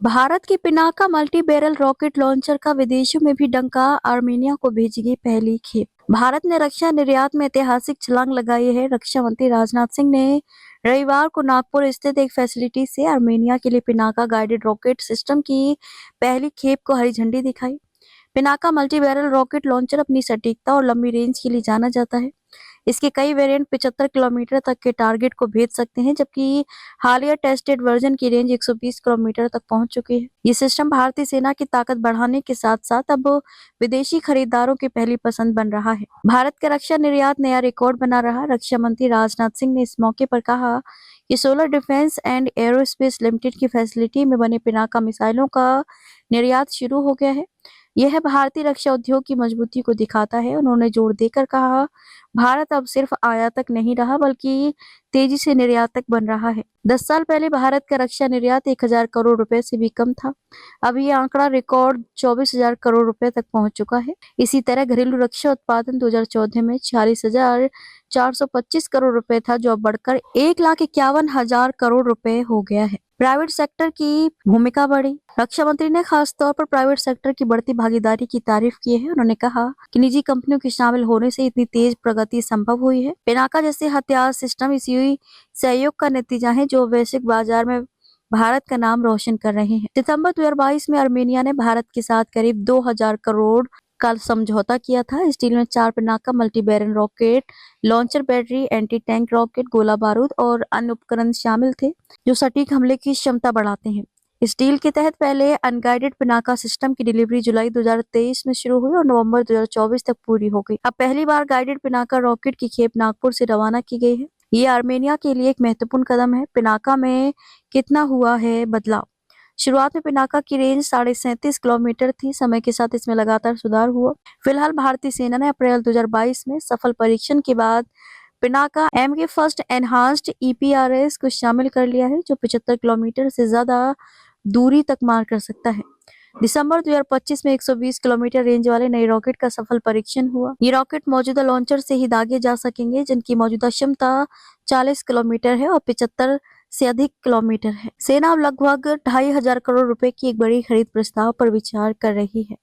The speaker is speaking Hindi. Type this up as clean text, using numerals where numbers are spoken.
भारत की Pinaka multi barrel rocket launcher का विदेशों में भी डंका, आर्मेनिया को भेजेगी पहली खेप। भारत ने रक्षा निर्यात में ऐतिहासिक छलांग लगाई है। रक्षा मंत्री राजनाथ सिंह ने रविवार को नागपुर स्थित एक फैसिलिटी से आर्मेनिया के लिए पिनाका गाइडेड रॉकेट सिस्टम की पहली खेप को हरी झंडी दिखाई। Pinaka multi barrel rocket launcher अपनी सटीकता और लंबी रेंज के लिए जाना जाता है। इसके कई वेरिएंट 75 किलोमीटर तक के टारगेट को भेज सकते हैं, जबकि हालिया टेस्टेड वर्जन की रेंज 120 किलोमीटर तक पहुंच चुकी है। ये सिस्टम भारतीय सेना की ताकत बढ़ाने के साथ साथ अब विदेशी खरीदारों की पहली पसंद बन रहा है। भारत का रक्षा निर्यात नया रिकॉर्ड बना रहा। रक्षा मंत्री राजनाथ सिंह ने इस मौके पर कहा कि solar defence and aerospace limited की फैसिलिटी में बने पिनाका मिसाइलों का निर्यात शुरू हो गया है। यह भारतीय रक्षा उद्योग की मजबूती को दिखाता है। उन्होंने जोर देकर कहा, भारत अब सिर्फ आयातक नहीं रहा बल्कि तेजी से निर्यातक बन रहा है। 10 साल पहले भारत का रक्षा निर्यात 1000 करोड़ रुपए से भी कम था। अब ये आंकड़ा रिकॉर्ड 24,000 करोड़ रुपए तक पहुंच चुका है। इसी तरह घरेलू रक्षा उत्पादन 2014 में 46,425 करोड़ रुपए था, जो अब बढ़कर 1,51,000 करोड़ रुपए हो गया है। प्राइवेट सेक्टर की भूमिका बढ़ी। रक्षा मंत्री ने खास तौर पर प्राइवेट सेक्टर की बढ़ती भागीदारी की तारीफ की है। उन्होंने कहा कि निजी कंपनियों के शामिल होने से इतनी तेज प्रगति संभव हुई है। पिनाका जैसे हथियार सिस्टम इसी सहयोग का नतीजा है जो वैश्विक बाजार में भारत का नाम रोशन कर रहे हैं। सितंबर 2022 में आर्मेनिया ने भारत के साथ करीब 2000 करोड़ का समझौता किया था। इस डील में 4 Pinaka multi barrel rocket launcher, battery, anti tank rocket, गोला बारूद और अन्य उपकरण शामिल थे जो सटीक हमले की क्षमता बढ़ाते हैं। इस डील के तहत पहले अनगाइडेड पिनाका सिस्टम की डिलीवरी जुलाई 2023 में शुरू हुई और नवंबर 2024 तक पूरी हो गई। अब पहली बार गाइडेड पिनाका रॉकेट की खेप नागपुर से रवाना की गई है। ये आर्मेनिया के लिए एक महत्वपूर्ण कदम है। पिनाका में कितना हुआ है बदलाव। शुरुआत में पिनाका की रेंज 37.5 किलोमीटर थी। समय के साथ इसमें लगातार सुधार हुआ। फिलहाल भारतीय सेना ने अप्रैल 2022 में सफल परीक्षण के बाद पिनाका एम के फर्स्ट एनहांस्ड ईपीआरएस को शामिल कर लिया है, जो 75 किलोमीटर से ज्यादा दूरी तक मार कर सकता है। दिसंबर 2025 में 120 किलोमीटर रेंज वाले नए रॉकेट का सफल परीक्षण हुआ। ये रॉकेट मौजूदा लॉन्चर से ही दागे जा सकेंगे, जिनकी मौजूदा क्षमता 40 किलोमीटर है और 75 से अधिक किलोमीटर है। सेना अब लगभग 2500 करोड़ रुपए की एक बड़ी खरीद प्रस्ताव पर विचार कर रही है।